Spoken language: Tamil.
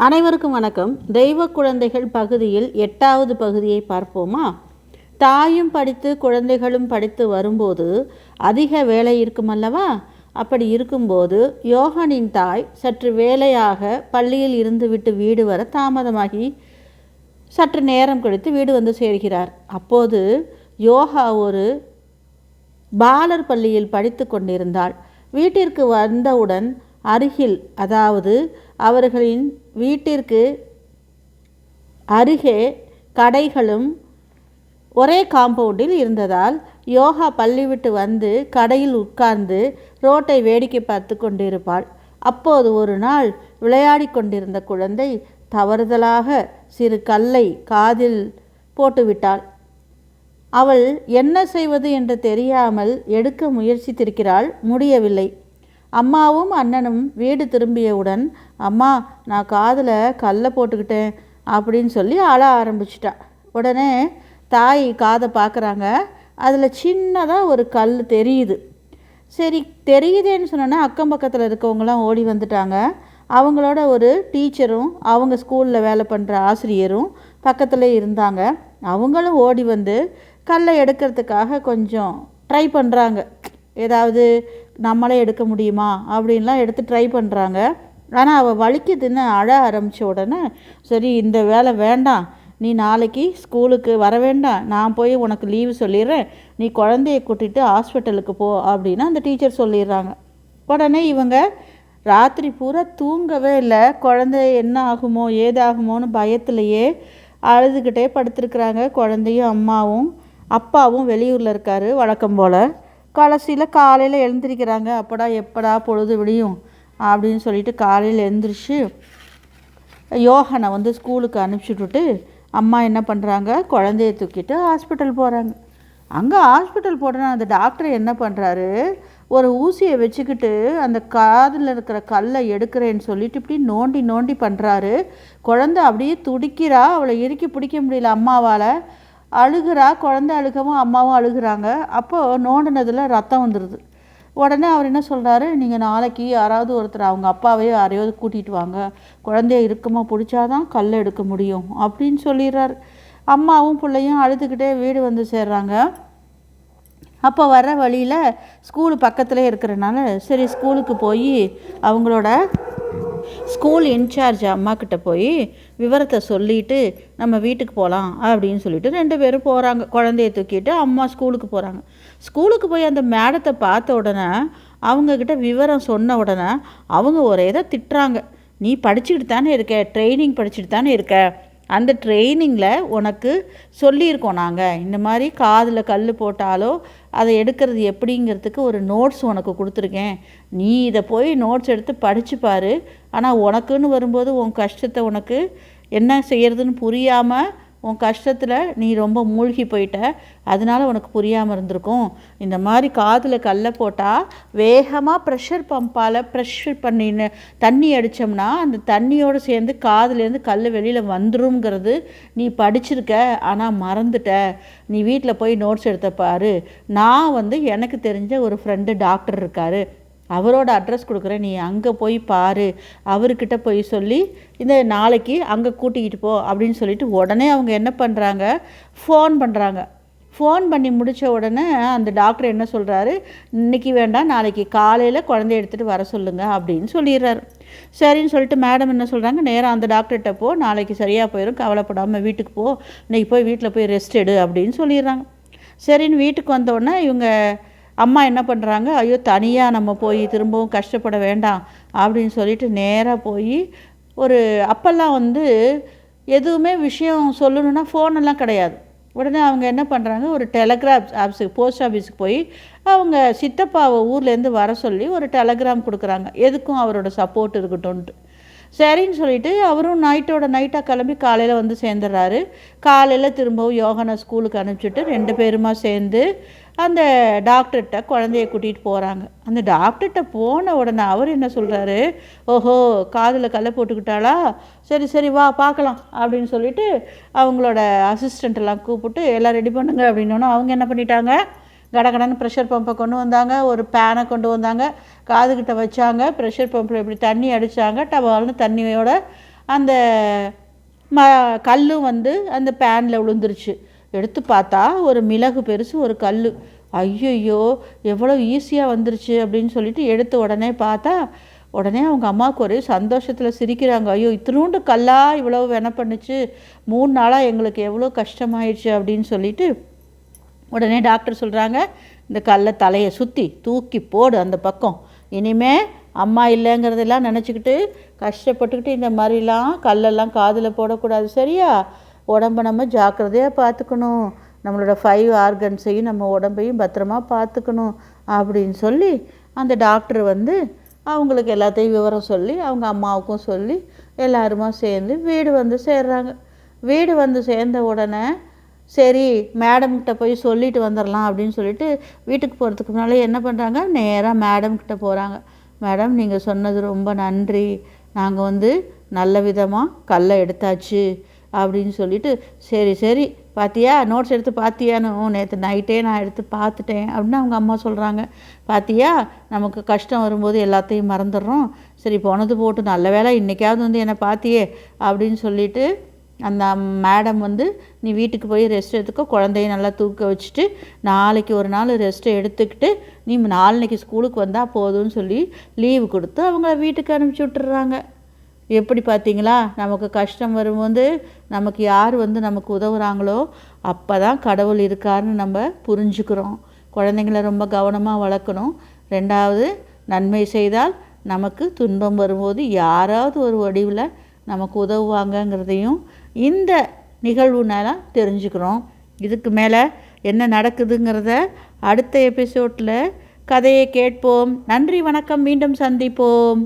அனைவருக்கும் வணக்கம். தெய்வ குழந்தைகள் பகுதியில் 8வது பகுதியை பார்ப்போமா? தாயும் படித்து குழந்தைகளும் படித்து வரும்போது அதிக வேலை இருக்கும் அல்லவா? அப்படி இருக்கும்போது யோகனின் தாய் சற்று வேலையாக பள்ளியில் இருந்துவிட்டு வீடு வர தாமதமாகி சற்று நேரம் கழித்து வீடு வந்து சேர்கிறார். அப்போது யோகா ஒரு பாலர் பள்ளியில் படித்து கொண்டிருந்தாள். வீட்டிற்கு வந்தவுடன் அருகில், அதாவது அவர்களின் வீட்டிற்கு அருகே கடைகளும் ஒரே காம்பவுண்டில் இருந்ததால் யோகா பள்ளி விட்டு வந்து கடையில் உட்கார்ந்து ரோட்டை வேடிக்கை பார்த்து கொண்டிருப்பாள். அப்போது ஒரு நாள் விளையாடி கொண்டிருந்த குழந்தை தவறுதலாக சிறு கல்லை காதில் போட்டுவிட்டாள். அவள் என்ன செய்வது என்று தெரியாமல் எடுக்க முயற்சித்திருக்கிறாள். முடியவில்லை. அம்மாவும் அண்ணனும் வீடு திரும்பியவுடன், அம்மா, நான் காதில் கல்லை போட்டுக்கிட்டேன் அப்படின்னு சொல்லி அழ ஆரம்பிச்சிட்டா. உடனே தாய் காதை பார்க்குறாங்க. அதில் சின்னதாக ஒரு கல் தெரியுது. சரி, தெரியுதேன்னு சொன்னோன்னா அக்கம் பக்கத்தில் இருக்கவங்களாம் ஓடி வந்துட்டாங்க. அவங்களோட ஒரு டீச்சரும் அவங்க ஸ்கூலில் வேலை பண்ணுற ஆசிரியரும் பக்கத்தில் இருந்தாங்க. அவங்களும் ஓடி வந்து கல்லை எடுக்கிறதுக்காக கொஞ்சம் ட்ரை பண்ணுறாங்க. ஏதாவது நம்மளே எடுக்க முடியுமா அப்படின்லாம் எடுத்து ட்ரை பண்ணுறாங்க. ஆனால் அவள் வலிக்குதுன்னு அழ ஆரம்பித்த உடனே, சரி, இந்த வேலை வேண்டாம், நீ நாளைக்கு ஸ்கூலுக்கு வர வேண்டாம், நான் போய் உனக்கு லீவு சொல்லிடுறேன், நீ குழந்தைய கூட்டிகிட்டு ஹாஸ்பிட்டலுக்கு போ அப்படின்னு அந்த டீச்சர் சொல்லிடுறாங்க. உடனே இவங்க ராத்திரி பூரா தூங்கவே இல்லை. குழந்தை என்ன ஆகுமோ ஏதாகுமோன்னு பயத்திலேயே அழுதுகிட்டே படுத்துருக்குறாங்க. குழந்தையும் அம்மாவும். அப்பாவும் வெளியூரில் இருக்கார் வழக்கம் போல். கடைசியில் காலையில் எழுந்திரிக்கிறாங்க. எப்படா பொழுது விடியும் அப்படின்னு சொல்லிட்டு காலையில் எழுந்திரிச்சு யோகனை வந்து ஸ்கூலுக்கு அனுப்பிச்சுட்டுட்டு அம்மா என்ன பண்ணுறாங்க, குழந்தைய தூக்கிட்டு ஹாஸ்பிட்டல் போகிறாங்க. அங்கே ஹாஸ்பிட்டல் போடுற அந்த டாக்டர் என்ன பண்ணுறாரு, ஒரு ஊசியை வச்சுக்கிட்டு அந்த காதில் இருக்கிற கல்லை எடுக்கிறேன்னு சொல்லிட்டு இப்படி நோண்டி நோண்டி பண்ணுறாரு. குழந்தை அப்படியே துடிக்கிறா. அவளை இறுக்கி பிடிக்க முடியல அம்மாவால். அழுகிறா. குழந்தை அழுகவும் அம்மாவும் அழுகிறாங்க. அப்போது நோண்டினதில் ரத்தம் வந்துடுது. உடனே அவர் என்ன சொல்கிறாரு, நீங்கள் நாளைக்கு யாராவது ஒருத்தர் அவங்க அப்பாவையோ யாரையாவது கூட்டிகிட்டு வாங்க, குழந்தைய இறுக்கமாக பிடிச்சாதான் கல்லை எடுக்க முடியும் அப்படின்னு சொல்லிடுறாரு. அம்மாவும் பிள்ளையும் அழுதுகிட்டே வீடு வந்து சேர்றாங்க. அப்போ வர வழியில் ஸ்கூலு பக்கத்துலேயே இருக்கிறனால சரி ஸ்கூலுக்கு போய் அவங்களோட ஸ்கூல் இன்சார்ஜ் அம்மாக்கிட்ட போய் விவரத்தை சொல்லிவிட்டு நம்ம வீட்டுக்கு போகலாம் அப்படின்னு சொல்லிட்டு 2 பேரும் போகிறாங்க. குழந்தைய தூக்கிட்டு அம்மா ஸ்கூலுக்கு போகிறாங்க. ஸ்கூலுக்கு போய் அந்த மேடத்தை பார்த்த உடனே அவங்கக்கிட்ட விவரம் சொன்ன உடனே அவங்க ஒரே இதை திட்டுறாங்க. நீ படிச்சுக்கிட்டு தானே இருக்க, ட்ரைனிங் படிச்சுட்டு தானே இருக்க, அந்த ட்ரைனிங்கில் உனக்கு சொல்லியிருக்கோம் நாங்கள், இந்த மாதிரி காதில் கல் போட்டாலோ அதை எடுக்கிறது எப்படிங்கிறதுக்கு ஒரு நோட்ஸ் உனக்கு கொடுத்துருக்கேன், நீ இதை போய் நோட்ஸ் எடுத்து படித்து பாரு. ஆனால் உனக்குன்னு வரும்போது உன் கஷ்டத்தை உனக்கு என்ன செய்கிறதுன்னு புரியாமல் உன் கஷ்டத்தில் நீ ரொம்ப மூழ்கி போயிட்ட, அதனால் உனக்கு புரியாமல் இருந்திருக்கும். இந்த மாதிரி காதில் கல்லை போட்டால் வேகமாக ப்ரெஷர் பம்பால் ப்ரெஷர் பண்ணின்னு தண்ணி அடித்தோம்னா அந்த தண்ணியோடு சேர்ந்து காதுலேருந்து கல் வெளியில் வந்துருங்கிறது நீ படிச்சிருக்க, ஆனால் மறந்துட்ட. நீ வீட்டில் போய் நோட்ஸ் எடுத்த பாரு. நான் வந்து எனக்கு தெரிஞ்ச ஒரு ஃப்ரெண்டு டாக்டர் இருக்கார், அவரோட அட்ரஸ் கொடுக்குறேன், நீ அங்கே போய் பாரு, அவர்கிட்ட போய் சொல்லி இந்த நாளைக்கு அங்கே கூட்டிக்கிட்டு போ அப்படின்னு சொல்லிட்டு உடனே அவங்க என்ன பண்ணுறாங்க, ஃபோன் பண்ணுறாங்க. ஃபோன் பண்ணி முடித்த உடனே அந்த டாக்டர் என்ன சொல்கிறாரு, இன்றைக்கி வேண்டாம், நாளைக்கு காலையில் குழந்தைய எடுத்துகிட்டு வர சொல்லுங்கள் அப்படின்னு சொல்லிடுறாரு. சரின்னு சொல்லிட்டு மேடம் என்ன சொல்கிறாங்க, நேராக அந்த டாக்டர்கிட்ட போ, நாளைக்கு சரியாக போயிடும், கவலைப்படாமல் வீட்டுக்கு போ, இன்றைக்கி போய் வீட்டில் போய் ரெஸ்ட் எடு அப்படின்னு சொல்லிடுறாங்க. சரின்னு வீட்டுக்கு வந்தோடனே இவங்க அம்மா என்ன பண்ணுறாங்க, ஐயோ தனியாக நம்ம போய் திரும்பவும் கஷ்டப்பட வேண்டாம் அப்படின்னு சொல்லிட்டு நேராக போய் அப்போல்லாம் வந்து எதுவுமே விஷயம் சொல்லணுன்னா ஃபோனெல்லாம் கிடையாது. உடனே அவங்க என்ன பண்ணுறாங்க, ஒரு டெலகிராஃப் ஆஃபீஸுக்கு, போஸ்ட் ஆஃபீஸுக்கு போய் அவங்க சித்தப்பாவை ஊர்லேருந்து வர சொல்லி ஒரு டெலகிராம் கொடுக்குறாங்க. எதுக்கும் அவரோட சப்போர்ட் இருக்கட்டும்ன்ட்டு. சரின்னு சொல்லிட்டு அவரும் நைட்டாக கிளம்பி காலையில் வந்து சேர்ந்துடுறாரு. காலையில் திரும்பவும் யோகனை ஸ்கூலுக்கு அனுப்பிச்சிட்டு 2 பேருமா சேர்ந்து அந்த டாக்டர்கிட்ட குழந்தைய கூட்டிகிட்டு போகிறாங்க. அந்த டாக்டர்கிட்ட போன உடனே அவர் என்ன சொல்கிறாரு, ஓஹோ காதில் கல்லை போட்டுக்கிட்டாளா, சரி சரி வா பார்க்கலாம் அப்படின்னு சொல்லிட்டு அவங்களோட அசிஸ்டண்ட்டெல்லாம் கூப்பிட்டு எல்லாம் ரெடி பண்ணுங்க அப்படின்னோன்னா அவங்க என்ன பண்ணிட்டாங்க, கடகடன்னு ப்ரெஷர் பம்பை கொண்டு வந்தாங்க, ஒரு பேனை கொண்டு வந்தாங்க, காதுகிட்ட வச்சாங்க, ப்ரெஷர் பம்பில் இப்படி தண்ணி அடித்தாங்க, டபால்னு தண்ணியோட அந்த கல்லும் வந்து அந்த பேனில் விழுந்துருச்சு. எடுத்து பார்த்தா ஒரு மிளகு பெருசு ஒரு கல். ஐயையோ எவ்வளோ ஈஸியாக வந்துருச்சு அப்படின்னு சொல்லிட்டு எடுத்து உடனே பார்த்தா, உடனே அவங்க அம்மாவுக்கு ஒரே சந்தோஷத்தில் சிரிக்கிறாங்க. ஐயோ இத்தினூண்டு கல்லா இவ்வளோ பண்ணுச்சு, 3 நாளாக எங்களுக்கு எவ்வளோ கஷ்டமாயிடுச்சு அப்படின்னு சொல்லிட்டு உடனே டாக்டர் சொல்கிறாங்க, இந்த கல்லை தலையை சுற்றி தூக்கி போடு அந்த பக்கம். இனிமே அம்மா இல்லைங்கிறதெல்லாம் நினச்சிக்கிட்டு கஷ்டப்பட்டுக்கிட்டு இந்த மாதிரிலாம் கல்லெல்லாம் காதில் போடக்கூடாது, சரியா? உடம்பை நம்ம ஜாக்கிரதையாக பார்த்துக்கணும், நம்மளோட 5 ஆர்கன்ஸையும் நம்ம உடம்பையும் பத்திரமா பார்த்துக்கணும் அப்படின்னு சொல்லி அந்த டாக்டர் வந்து அவங்களுக்கு எல்லாத்தையும் விவரம் சொல்லி அவங்க அம்மாவுக்கும் சொல்லி எல்லாருமா சேர்ந்து வீடு வந்து சேர்றாங்க. வீடு வந்து சேர்ந்த உடனே சரி மேடம்கிட்ட போய் சொல்லிட்டு வந்துடலாம் அப்படின்னு சொல்லிட்டு வீட்டுக்கு போகிறதுக்கு முன்னாலே என்ன பண்ணுறாங்க, நேராக மேடம்கிட்ட போகிறாங்க. மேடம் நீங்கள் சொன்னது ரொம்ப நன்றி, நாங்கள் வந்து நல்ல விதமாக கல்லை எடுத்தாச்சு அப்படின்னு சொல்லிட்டு, சரி சரி பார்த்தியா நோட்ஸ் எடுத்து பார்த்தியான்னு, நேற்று நைட்டே நான் எடுத்து பார்த்துட்டேன் அப்படின்னு அவங்க அம்மா சொல்கிறாங்க. பார்த்தியா நமக்கு கஷ்டம் வரும்போது எல்லாத்தையும் மறந்துடுறோம், சரி போனது போட்டு நல்ல வேலை இன்றைக்காவது வந்து என்னை பார்த்தியே அப்படின்னு சொல்லிட்டு அந்த மேடம் வந்து நீ வீட்டுக்கு போய் ரெஸ்ட் எடுத்துக்கோ, குழந்தைய நல்லா தூக்க வச்சுட்டு நாளைக்கு ஒரு நாள் ரெஸ்ட்டை எடுத்துக்கிட்டு நீ நாளைக்கு ஸ்கூலுக்கு வந்தால் போதும்னு சொல்லி லீவு கொடுத்து அவங்கள வீட்டுக்கு அனுப்பிச்சி விட்டுறாங்க. எப்படி பார்த்தீங்களா, நமக்கு கஷ்டம் வரும்போது நமக்கு யார் வந்து நமக்கு உதவுறாங்களோ அப்போ தான் கடவுள் இருக்காருன்னு நம்ம புரிஞ்சுக்கிறோம். குழந்தைங்கள ரொம்ப கவனமாக வளர்க்கணும். 2வது, நன்மை செய்தால் நமக்கு துன்பம் வரும்போது யாராவது ஒரு வடிவில் நமக்கு உதவுவாங்கங்கிறதையும் இந்த நிகழ்வுனால தெரிஞ்சுக்கிறோம். இதுக்கு மேலே என்ன நடக்குதுங்கிறத அடுத்த எபிசோடில் கதையை கேட்போம். நன்றி, வணக்கம், மீண்டும் சந்திப்போம்.